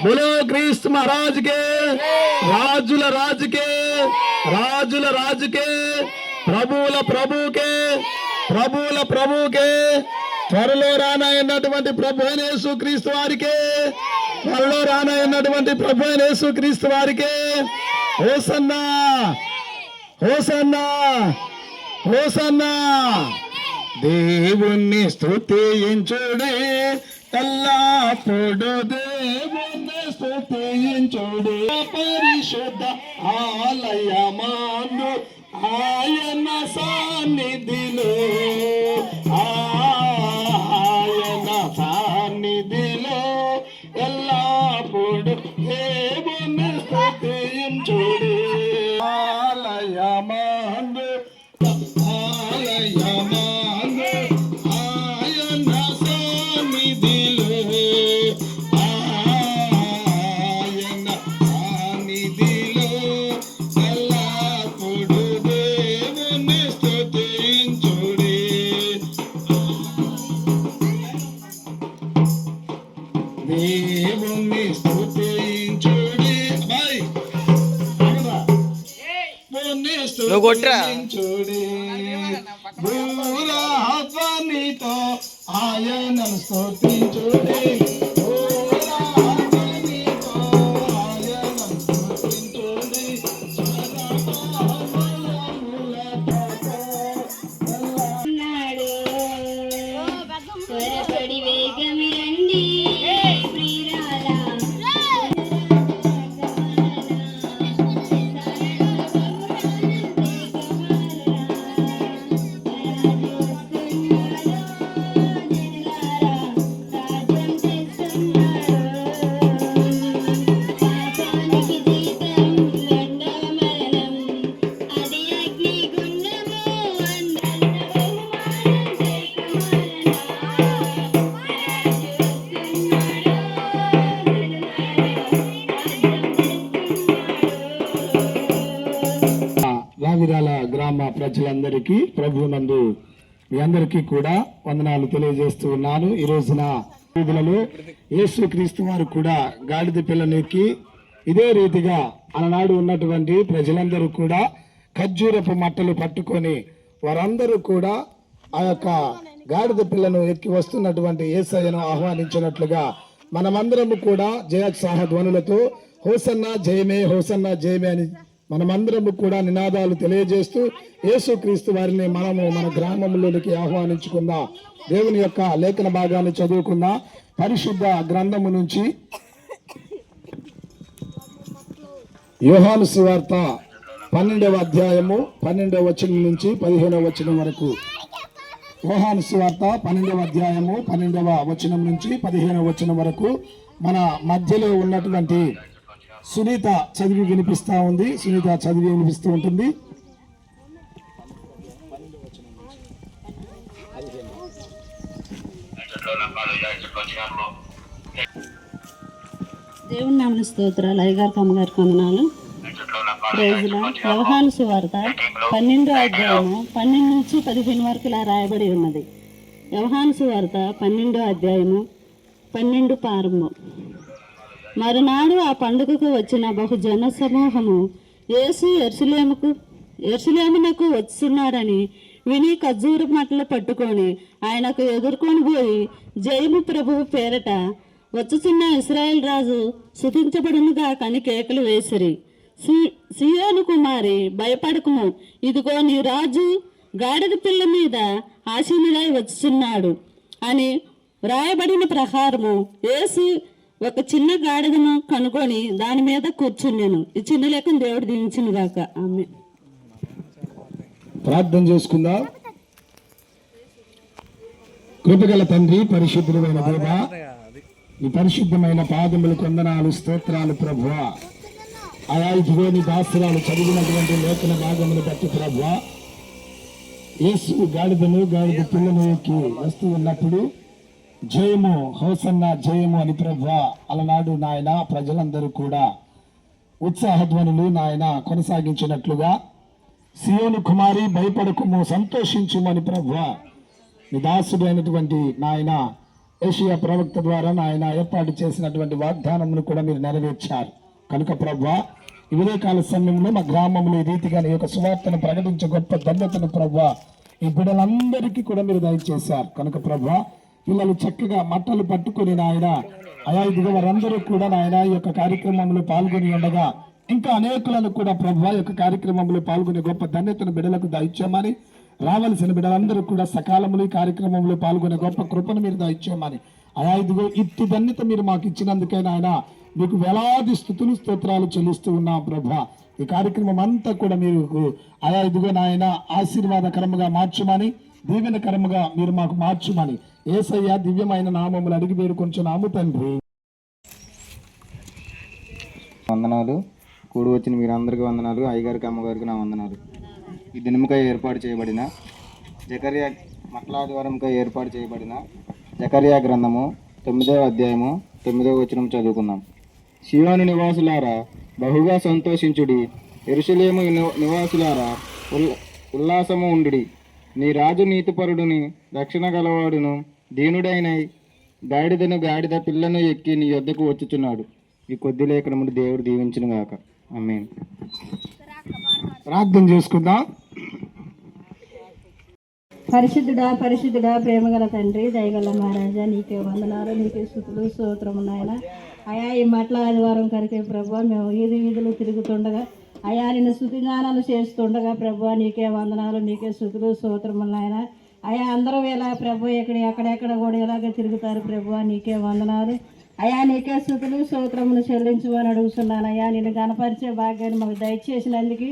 बोलो क्रिस्त महाराज के, రాజుల రాజుకే, రాజుల రాజుకే, ప్రభువుల ప్రభువుకే, ప్రభువుల ప్రభువుకే, త్వరలో రానయ్యున్నటువంటి ప్రభు అయిన యేసుక్రీస్తు వారికే, త్వరలో రానయ్యున్నటువంటి ప్రభు అయిన యేసుక్రీస్తు వారికే హోసన్నా, హోసన్నా, హోసన్నా. దేవుణ్ణి స్తుతించుడే ఎల్లప్పుడు, దేవుణ్ణి స్తుతించుడే పరిశుద్ధ ఆలయమందు ఆయన సన్నిధిలో, ఆయన సన్నిధిలో ఎల్లప్పుడు దేవుణ్ణి స్తుతించుడే. ఆలయమందు, ఆలయమందు ఆయన సన్నిధిలో, ఆయన సన్నిధిలో ఎల్లప్పుడు దేవుని స్తుతించుడే. దేవుని స్తుతించుడే. భూరాపనితో ఆయనను స్తుతించుడే, భూరాపనితో ఆయనను స్తుతించుడే. త్వరపడి వేగమి రండి ప్రియులారా, రావిరాల గ్రామ ప్రజలందరికీ ప్రభునందు మీ అందరికీ కూడా వందనాలు తెలియజేస్తూ ఉన్నాను. ఈ రోజున వీధులలో యేసుక్రీస్తు వారు కూడా గాడిద పిల్లనికి ఇదే రీతిగా ఆనాడు ఉన్నటువంటి ప్రజలందరూ కూడా ఖర్జూరపు మట్టలు పట్టుకొని వారందరూ కూడా ఆ యొక్క గాడిద పిల్లను ఎక్కి వస్తున్నటువంటి యేసయ్యను ఆహ్వానించినట్లుగా మనమందరము కూడా జయోత్సాహ ధ్వనులతో హోసన్నా జయమే, హోసన్నా జయమే అని మనమందరము కూడా నినాదాలు తెలియజేస్తూ యేసుక్రీస్తు వారిని మనము మన గ్రామంలోనికి ఆహ్వానించుకుందాం. దేవుని యొక్క లేఖన భాగాన్ని చదువుకుందాం. పరిశుద్ధ గ్రంథము నుంచి యోహాను సువార్త 12వ అధ్యాయము 12వ వచనం నుంచి 15వ వచనం వరకు. యోహాను సువార్త 12వ అధ్యాయము 12వ వచనం నుంచి 15వ వచనం వరకు మన మధ్యలో ఉన్నటువంటి సునీత చదివి వినిపిస్తా ఉంది. సునీత చదివి వినిపిస్తూ ఉంటుంది. దేవుని నామన స్తోత్రాలు. అయ్యగారికి అమ్మగారికి వందనాలు. ప్రైజులా. యోహాను సువార్త 12వ అధ్యాయము 12 నుంచి 15 వరకు ఇలా రాయబడి ఉన్నది. యోహాను సువార్త 12వ అధ్యాయము 12 ప్రారంభం. మరునాడు ఆ పండుగకు వచ్చిన బహుజన సమూహము యేసు యెరూషలేమునకు వస్తున్నాడని విని ఖర్జూర మట్టలు పట్టుకొని ఆయనకు ఎదుర్కొని పోయి, జయము ప్రభువు పేరట వచ్చుచున్న ఇశ్రాయేలు రాజు స్తుతించబడునుగా కని కేకలు వేసిరి. సియోను కుమారి భయపడకుము, ఇదిగో నీ రాజు గాడిద పిల్ల మీద ఆసీనుడై వచ్చుచున్నాడు అని వ్రాయబడిన ప్రకారము యేసు ఒక చిన్న గాడిదను కనుగొని దాని మీద కూర్చున్నాను. ఈ చిన్న లేఖను దేవుడు దీవించును గాక. ఆమేన్. ప్రార్థన చేసుకుందాం. కృపగల తండ్రి, పరిశుద్ధమైన దేవా, ఈ పరిశుద్ధమైన పాదములకు వందనాలు, స్తోత్రాలు ప్రభువా. ఆయా ఇదిగో నీ దాసరాలు చదివినటువంటి లేఖన భాగమును బట్టి ప్రభువా, యేసు గాడిద పిల్లను ఎక్కి వస్తూ ఉన్నప్పుడు జయము, హోసన్నా జయము అని ప్రభువా అలనాడు నాయన ప్రజలందరూ కూడా ఉత్సాహధ్వనులు నాయన కొనసాగించినట్లుగా, సియోను కుమారి భయపడకుము, సంతోషించుమని ప్రభువా నీ దాసుడు అయినటువంటి నాయన యేషయా ప్రవక్త ద్వారా ఆయన ఏర్పాటు చేసినటువంటి వాగ్దానమును కూడా మీరు నెరవేర్చారు కనుక ప్రభువా ఈ ఉదయకాల సమయంలో మా గ్రామంలో ఈ రీతిగా నీ యొక్క సువార్తను ప్రకటించే గొప్ప ధన్యతను ప్రభువా ఈ బిడ్డలందరికీ కూడా మీరు దయచేశారు కనుక ప్రభువా పిల్లలు చక్కగా మట్టలు పట్టుకుని నాయన అయా ఇదిగో వారందరూ కూడా నాయన ఈ యొక్క కార్యక్రమంలో పాల్గొని ఉండగా ఇంకా అనేకులను కూడా ప్రభువా ఈ యొక్క కార్యక్రమంలో పాల్గొనే గొప్ప ధన్యతను బిడ్డలకు దయచేయమని రావాల్సిన బిడ్డలందరూ కూడా సకాలంలో ఈ కార్యక్రమంలో పాల్గొనే గొప్ప కృపను మీరు దయచేయమని అయా ఇదిగో ఇట్టి ధన్యత మీరు మాకు ఇచ్చినందుకైనా ఆయన మీకు వేలాది స్తుతులు స్తోత్రాలు చెల్లిస్తూ ఉన్నాం ప్రభా ఈ కార్యక్రమం అంతా కూడా మీరు అయా ఇదిగో నాయన ఆశీర్వాదకరముగా మార్చమని దీవెనకరముగా మీరు మాకు మార్చమని యేసయ్య దివ్యమైన నామములు అడిగి వేడుకొంచున్నాము తండ్రి. వందనాలు. కూడి వచ్చిన మీరందరికీ వందనాలు. అయ్యగారికి అమ్మగారికి నా వందనాలు. ఈ దినముకై ఏర్పాటు చేయబడిన జకర్యా మట్లాదివారంకై ఏర్పాటు చేయబడిన జకర్యా గ్రంథము 9వ అధ్యాయము 9వ వచనం చదువుకుందాం. సియోను నివాసులారా బహుగా సంతోషించుడి, యెరూషలేము నివాసులారా ఉల్లాసము ఉండుడి. నీ రాజు నీతిపరుడుని, రక్షణ గలవాడును, దీనుడైన గాడిద పిల్లను ఎక్కి నీ యొద్దకు వచ్చుచున్నాడు. ఈ కొద్ది లేఖనములు దేవుడు దీవించును గాక. ఆమేన్. ప్రార్థన చేసుకుందాం. పరిశుద్ధుడా ప్రేమగల తండ్రి, దయగల మహారాజా, నీకే వందనాలు, నీకే స్తుతులు స్తోత్రము నాయన. అయా ఈ మట్ల ఆదివారం కరికే ప్రభా మేము వీధులు తిరుగుతుండగా అయా నిన్ను స్తుతిగానాలు చేస్తుండగా ప్రభా నీకే వందనాలు, నీకే స్తుతులు స్తోత్రము నాయన. అయా అందరూ ఇలా ప్రభు ఎక్కడెక్కడ కూడా ఇలాగే తిరుగుతారు ప్రభా నీకే వందనాలు. అయా నీకే స్తుతులు స్తోత్రములు చెల్లించమని అడుగుతున్నాను. అయా నిన్ను గణపరిచే భాగ్యాన్ని మాకు దయచేసినందుకు,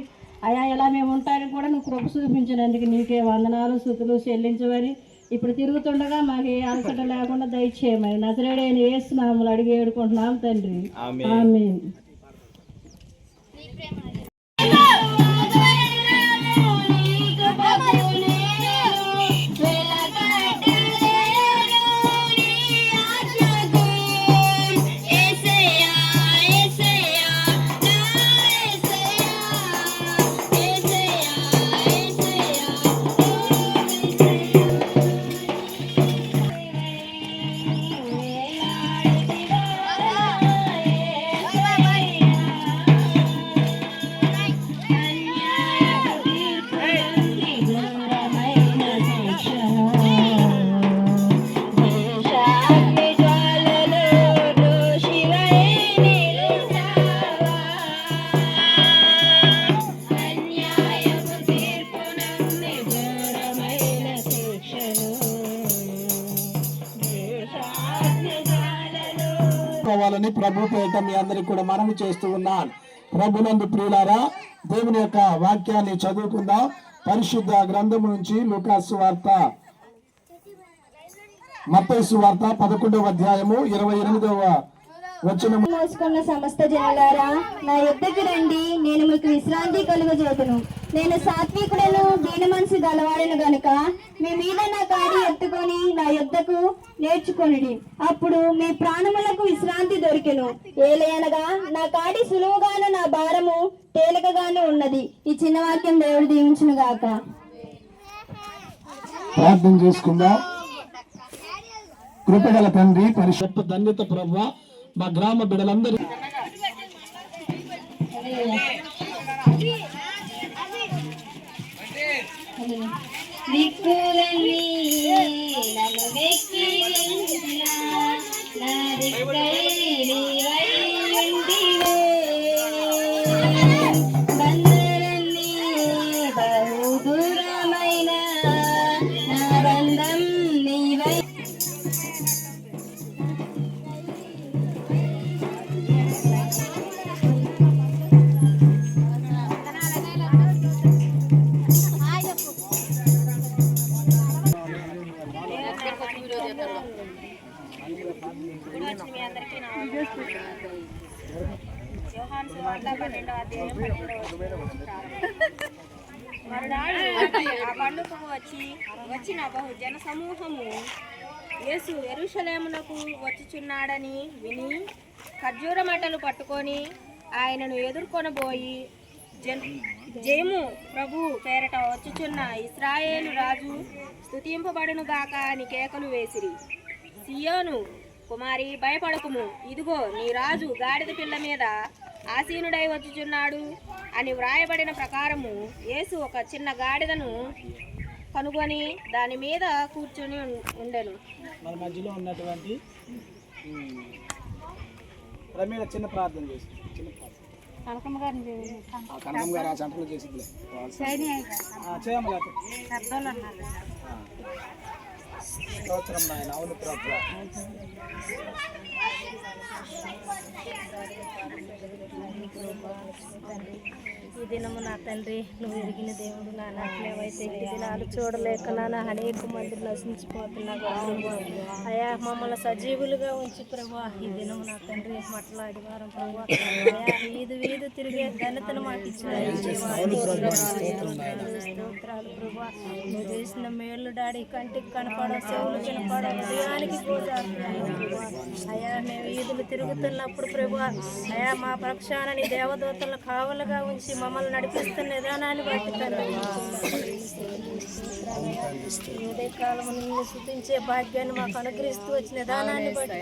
అయా ఇలా మేము ఉంటానికి కూడా నువ్వు కృప చూపించినందుకు నీకే వందనాలు స్తుతులు చెల్లించమని ఇప్పుడు తిరుగుతుండగా మాకు ఏ అలసట లేకుండా దయచేయమని నజరేయుడైన యేసు నామములో అడిగి వేడుకుంటున్నాం తండ్రి. ఆమేన్. వాలని ప్రభు పేట మీ అందరికి కూడా మనవి చేస్తూ ఉన్నాను. ప్రభునందు ప్రియులారా, దేవుని యొక్క వాక్యాన్ని చదువుకుందాం. పరిశుద్ధ గ్రంథము నుంచి లూకాసు సువార్త, మత్తయి సువార్త 11వ అధ్యాయము 28వ వచనము. మోసుకున్న సమస్త జనులారా నా యొద్దకు రండి, నేను మీకు విశ్రాంతి కలుగజేతును. నేను సాత్వికుడను, దీన మనసు గలవాడను గనుక మీ మీద నా కాడి ఎత్తుకొని నా యొద్దకు నేర్చుకొనిడి, అప్పుడు మీ ప్రాణములకు విశ్రాంతి దొరికెను. ఏలయనగా నా కాడి సులువుగాను నా భారము తేలికగాను ఉన్నది. ఈ చిన్న వాక్యం దేవుడు దీవించును గాక. ప్రార్థన చేసుకుందాం. కృపగల తండ్రి, పరిశుద్ధ ధన్యత ప్రభువా, మా గ్రామ బిడ్డలందరూ దిక్కులన్నీ నన్ను వెక్కిరించిన నా దిక్కై నీవై ఉంటివే. బంధులన్నీ బహు దూరమైన నా బంధం నీవై. మరునాడు ఆ పండుగకు వచ్చిన బహు జన సమూహము యేసు యెరూషలేమునకు వచ్చుచున్నాడని విని ఖర్జూర మట్టలు పట్టుకొని ఆయనను ఎదుర్కొనబోయి జయము ప్రభు పేరట వచ్చుచున్న ఇశ్రాయేలు రాజు స్తుతింపబడును గాక అని కేకలు వేసిరి. సియోను కుమారి భయపడకుము, ఇదిగో నీ రాజు గాడిద పిల్ల మీద ఆసీనుడై వచ్చుచున్నాడు అని వ్రాయబడిన ప్రకారము యేసు ఒక చిన్న గాడిదను కనుగొని దాని మీద కూర్చుని ఉండెను. మన మధ్యలో ఉన్నటువంటి ప్రమీల చిన్న ప్రార్థన చేసి కనకమ్మ గారు ఆ సెంటర్లో చేసింది చేయమలే స్తోత్రం నాయన. అవును ప్రభువా. ఈ దినము నా తండ్రి నువ్వు ఎరిగిన దేవుడు నాన్న, మేమైతే ఈ దినాలు చూడలేక నాన్న అనేక మంది నశించిపోతున్నా అయా మమ్మల్ని సజీవులుగా ఉంచి ప్రభా ఈ దినము నా తండ్రి మట్లాడి వారం ప్రభా అయా వీధి తిరిగే ఘనతను మాకు ఇచ్చిన స్తోత్రాలు ప్రభా. నువ్వు చేసిన మేళ్ళు డాడీ కంటికి కనపడ, చెవులు కనపడ, హృదయానికి అయా మేము వీధులు తిరుగుతున్నప్పుడు ప్రభా అయా మా పక్షాన నీ దేవదూతలను కావలుగా ఉంచి మమ్మల్ని నడిపిస్తున్న విధానాన్ని బట్టి ఉదయ కాలం నిన్ను స్తుతించే భాగ్యాన్ని మాకు అనుగ్రహిస్తూ వచ్చిన విధానాన్ని బట్టి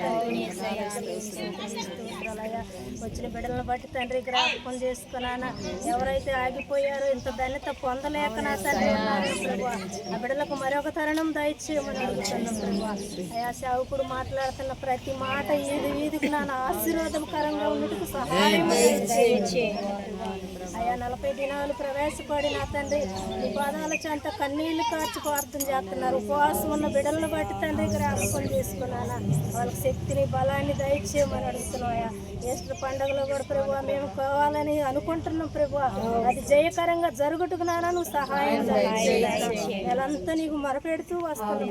వచ్చిన బిడ్డలను బట్టి తండ్రి జ్ఞాపకం చేసుకున్నాను. ఎవరైతే ఆగిపోయారో ఇంత ధన్యత పొందలేక నా తండ్రి ప్రభా ఆ బిడ్డలకు మరొక తరుణం దయచేయమని అడుగుతున్నాం ప్రభా. అయా సేవకుడు మాట్లాడుతున్న ప్రతి మాట వీధికి నాన్న ఆశీర్వాదకరంగా ఉన్నట్టుకు సహాయం అయా 40 దినాలు ప్రవేశపడి నా తండ్రి నీ పాదాల చెంత కన్నీళ్లు కార్చి ప్రార్థన చేస్తున్నారు. ఉపవాసం ఉన్న బిడ్డలను బట్టి తండ్రి జ్ఞాపకం చేసుకున్నాను. వాళ్ళకి శక్తిని బలాన్ని దయచేయమని అడుగుతున్నాయా. ఈస్టర్ పండుగలో కూడా ప్రభు మేము కావాలని అనుకుంటున్నాం ప్రభు, అది జయకరంగా జరుగుటకు నాన్న నువ్వు సహాయం నెలంతా నీకు మొరపెడుతూ వస్తున్నాం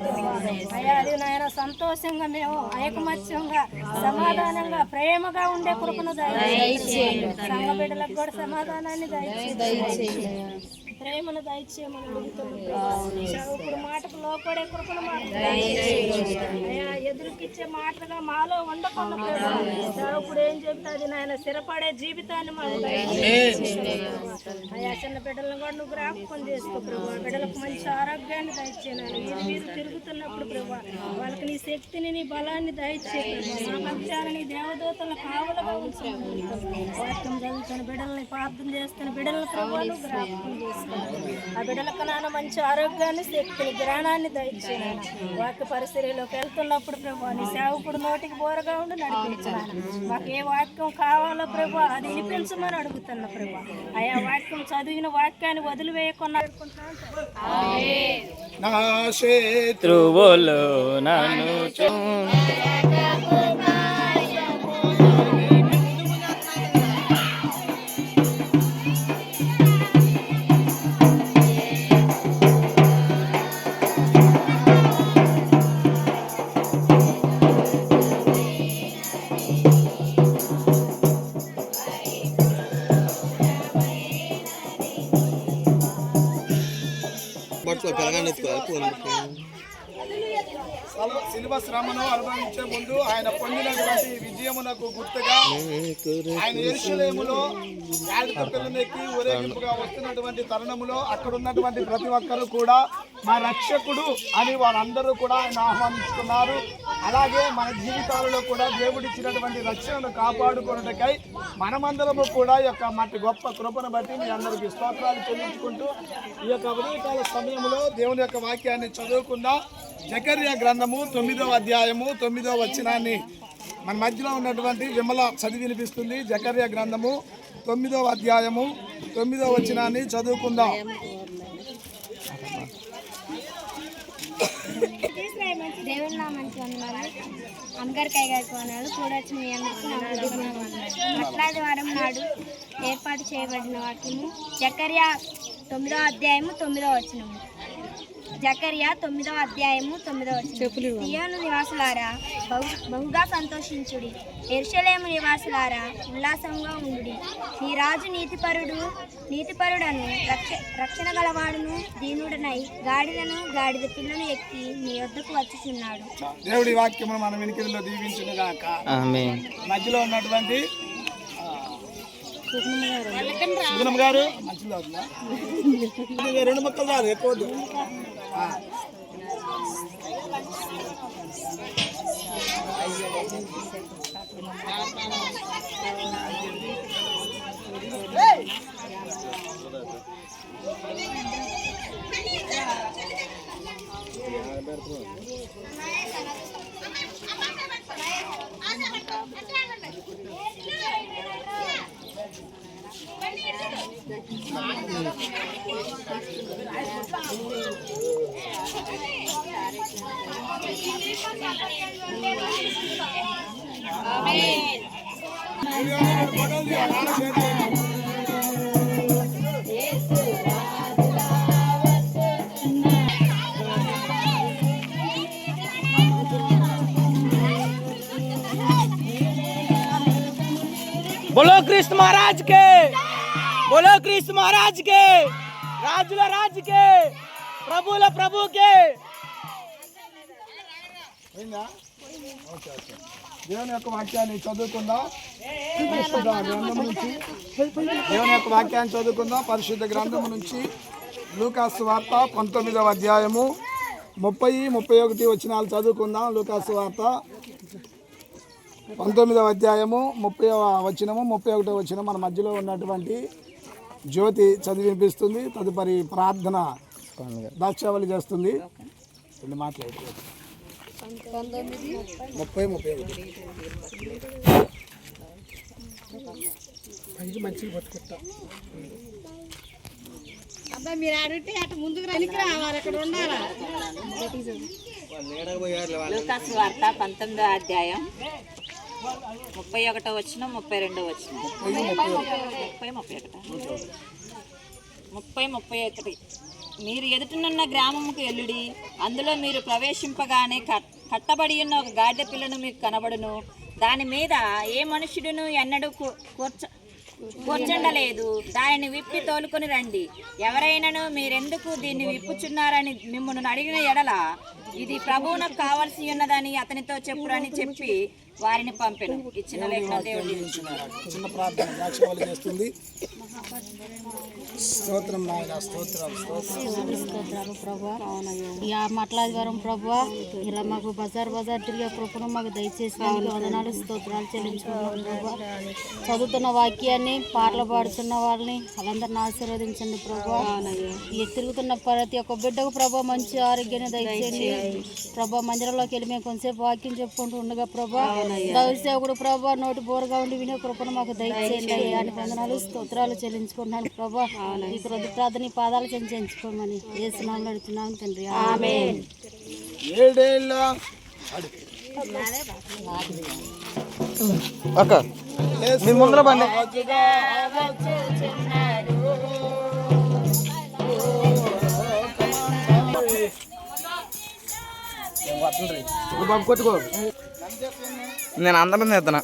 అయ్యా. అది నాయన సంతోషంగా మేము ఐకమత్యంగా సమాధానంగా ప్రేమగా ఉండే కృపను దయచేయండి. సంఘ బిడ్డలకు కూడా సమాధానాన్ని దయచేయండి, ప్రేమను దయచేయమని అడుగుతున్నాం. ఇప్పుడు మాటకు లోపడే కృపను ఎదురుకిచ్చే మాటలుగా మాలో ఉండకుండా ఇప్పుడు ఏం చెప్తే అది నాయన స్థిరపడే జీవితాన్ని మాకు అయ్యా. చిన్న బిడ్డలను కూడా నువ్వు జ్ఞాపకం చేసుకో ప్రభు. బిడ్డలకు మంచి ఆరోగ్యాన్ని దయచేయాలి. వీధి తిరుగుతున్నప్పుడు ప్రభు వాళ్ళకి నీ శక్తిని నీ బలాన్ని దయచేయాలి. మా పక్షాన్ని నీ దేవదూతలను కావలుగా ఉంచాలి. వాక్యం చదువుతున్న బిడ్డల్ని ప్రార్థన చేస్తున్న బిడ్డలను ప్రభు నువ్వు జ్ఞాపకం చేసుకో. ఆ బిడ్డలకు నాన్న మంచి ఆరోగ్యాన్ని శక్తిని జ్ఞానాన్ని దయచేయాలి. వాక్య పరిసరలోకి వెళ్తున్నప్పుడు ప్రభు నీ సేవకుడు నోటికి బోరగా ఉండి నడిపించాలి. మాకు ఏ వాక్యం కావాలో ప్రభు అది వినిపించమని అడుగుతున్నా ప్రభు. ఆయా వాక్యం చదివిన వాక్యాన్ని వదిలివేయకుండా నా శత్రువులు నన్ను శిలువ శ్రమను అనుభవించే ముందు ఆయన పొందినటువంటి విజయమునకు గుర్తుగా ఆయన యెరూషలేములో గాడిద పిల్లనెక్కి ఊరేగింపుగా వస్తున్నటువంటి తరుణములో అక్కడ ఉన్నటువంటి ప్రతి ఒక్కరు కూడా మా రక్షకుడు అని వారందరూ కూడా ఆయన ఆహ్వానిస్తున్నారు. అలాగే మన జీవితాలలో కూడా దేవుడిచ్చినటువంటి రక్షణను కాపాడుకున్నటకై మనమందరము కూడా ఈ యొక్క మట్టి గొప్ప కృపను బట్టి మీ అందరికీ స్తోత్రాలు చెల్లించుకుంటూ ఈ యొక్క ఉదయకాల సమయంలో దేవుని యొక్క వాక్యాన్ని చదువుకుందాం. జకర్యా గ్రంథము 9వ అధ్యాయము 9వ వచనాన్ని మన మధ్యలో ఉన్నటువంటి విమల చదివి వినిపిస్తుంది. జకర్యా గ్రంథము 9వ అధ్యాయము 9వ వచనాన్ని చదువుకుందాం. దేవుని నా మంచి వందనాలు. అమ్మగారికి గారికి వందనాలు. చూడొచ్చు మీ అందరికీ మట్లాది వారం నాడు ఏర్పాటు చేయబడిన వాక్యము జకర్యా 9వ అధ్యాయము 9వ వచనము. జకర్యా 9వ అధ్యాయము 9వ వచనం. సియోను నివాసులారా బహుగా సంతోషించుడి, యెరూషలేము నివాసులారా ఉల్లాసంగా ఉండుడి. నీ రాజు నీతిపరుడను రక్షణ గలవాడును దీనుడనై గాడిద పిల్లను ఎక్కి నీ వద్దకు వచ్చుచున్నాడు. దేవుడి వాక్యము మన వెనుకలో దీవించును గాక. ఆమేన్. మధ్యలో ఉన్నటువంటి సుగుణం గారు మంచిగా ఉందా? 2 మొక్కలు రాదు ఎక్కువ. बोलो कृष्ण महाराज के, बोलो कृष्ण महाराज के, राजुला राज के, प्रभुला प्रभु के। దేవుని యొక్క వాక్యాన్ని చదువుకుందాం. పరిశుద్ధ గ్రంథం నుంచి దేవుని యొక్క వాక్యాన్ని చదువుకుందాం. పరిశుద్ధ గ్రంథం నుంచి లూకాసు వార్త 19వ అధ్యాయము 30-31 వచనాలు చదువుకుందాం. లూకాసు వార్త 19వ అధ్యాయము 30వ వచనము 31వ వచనం మన మధ్యలో ఉన్నటువంటి జ్యోతి చదివి వినిపిస్తుంది. తదుపరి ప్రార్థన దాక్షావళి చేస్తుంది. మాట్లాడు 30-31 మంచిగా పట్టుకుంటా. అబ్బా మీరు అడిగితే అటు ముందుకు రానికి రావాలి, అక్కడ ఉండాలా. లూకాసు వార్త 19వ అధ్యాయం 31వ వచనం 32వ వచనం 30-31 మీరు ఎదుటనున్న గ్రామముకు ఎల్లుడి, అందులో మీరు ప్రవేశింపగానే కట్టబడి ఉన్న ఒక గాడిద పిల్లను మీకు కనబడును. దాని మీద ఏ మనుషుడును ఎన్నడూ కూర్చుండలేదు. దానిని విప్పి తోలుకొని రండి. ఎవరైనాను మీరెందుకు దీన్ని విప్పుచున్నారని మిమ్మల్ని అడిగిన ఎడల ఇది ప్రభువునకు కావలసి ఉన్నదని అతనితో చెప్పురని చెప్పి వారిని పంపెను. ఇచ్చిన లేఖన దేవుడు చిన్న ప్రార్థన దాక్షావళి చేస్తుంది. స్తోత్రం నాయన, స్తోత్రం స్తోత్రాలు ప్రభా. మాట్లాడవరం ప్రభా, ఇలా మాకు బజార్ తిరిగే కృపను మాకు దయచేసినందుకు వందనాలు, స్తోత్రాలు చెల్లించుకున్నాం ప్రభా. చదువుతున్న వాక్యాన్ని, పాటలు పాడుతున్న వాళ్ళని వాళ్ళందరిని ఆశీర్వదించండి ప్రభా. తిరుగుతున్న ప్రతి ఒక్క బిడ్డకు ప్రభా మంచి ఆరోగ్యాన్ని దయచేయండి ప్రభా. మందిరంలోకి వెళ్ళి మేము కొంతసేపు వాక్యం చెప్పుకుంటూ ఉండగా ప్రభా, దైవసేవకుడు ప్రభా నోటి బోరుగా ఉండి వినే కృపను మాకు దయచేయండి. అని వందనాలు, స్తోత్రాలు చెల్లించుకుంటున్నాను ప్రభా. ఈ కొద్ది ప్రార్థన పాదాలు చెంచుకోమని యేసు నామములో అడుగుతున్నాను తండ్రి, ఆమేన్. మీ ముందర బండి కొట్టుకో. నేను అందరం చేస్తున్నా.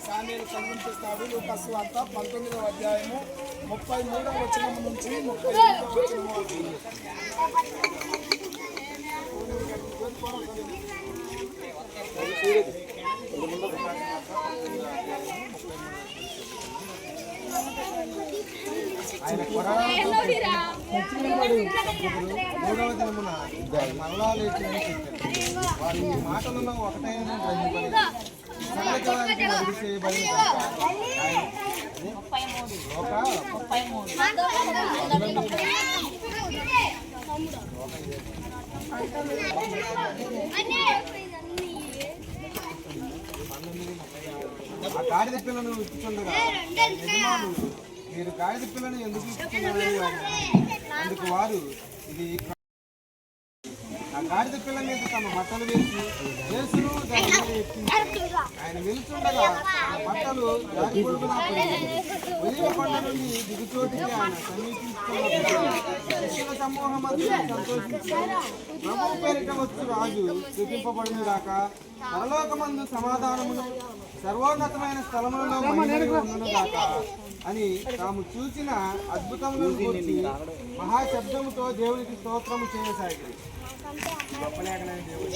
సామ్యుయేలు చదివించేస్తాడు. లూకాసు వార్త 19వ అధ్యాయము 33వ వచనం నుంచి 38వ వచనం వరకు. ఆయన మూడవ దినమున మరలా లేచి వారి మాటలలో ఒకటైన ఆ గాడిద పిల్లను ఇచ్చుచుండగా యజమానులు మీరు గాడిద పిల్లను ఎందుకు ఇచ్చుతున్నారని అందుకు వారు ఇది ఆ గాడిద పిల్ల మీద తమ బట్టలు వేసి యేసును దాని మీద ఎక్కించారు. ఆయన నిలుచుండగా బట్టలు దారి పొడుగునా పడినాయి. ఒలీవ కొండ నుండి దిగుచోటికి ఆయన సమీపించుకున్నప్పుడు శిష్యుల సమూహమంతా సంతోషించారు. ప్రభువు పేరిట వచ్చు రాజు స్తుతింపబడును గాక. పరలోకమందు సమాధానమును సర్వోన్నతమైన స్థలములలో ఉండును గాక అని తాము చూసిన అద్భుతములను గురించి మహాశబ్దముతో దేవునికి స్తోత్రము చేయసాగారు. గొప్ప లేఖనాన్ని దేవుడు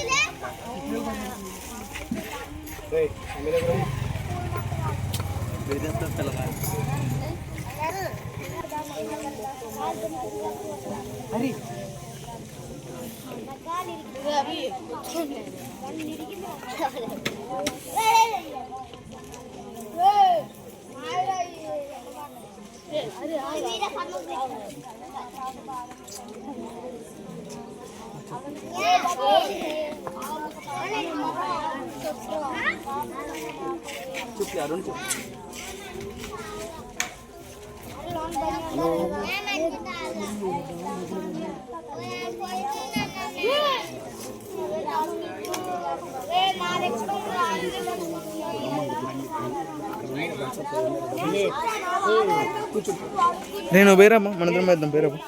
నేను పేరమ్మా మనందరం వేద్దాం పేరమ్మా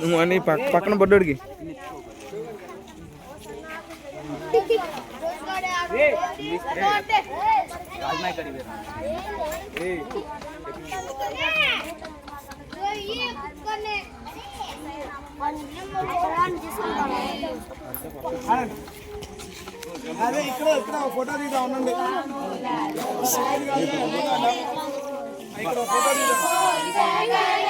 నువ్వు అని పక్కన పడ్డాడికి అదే ఇక్కడ ఫోటో తీద్దాం ఉండండి. ఇక్కడ ఫోటో తీద్దాం.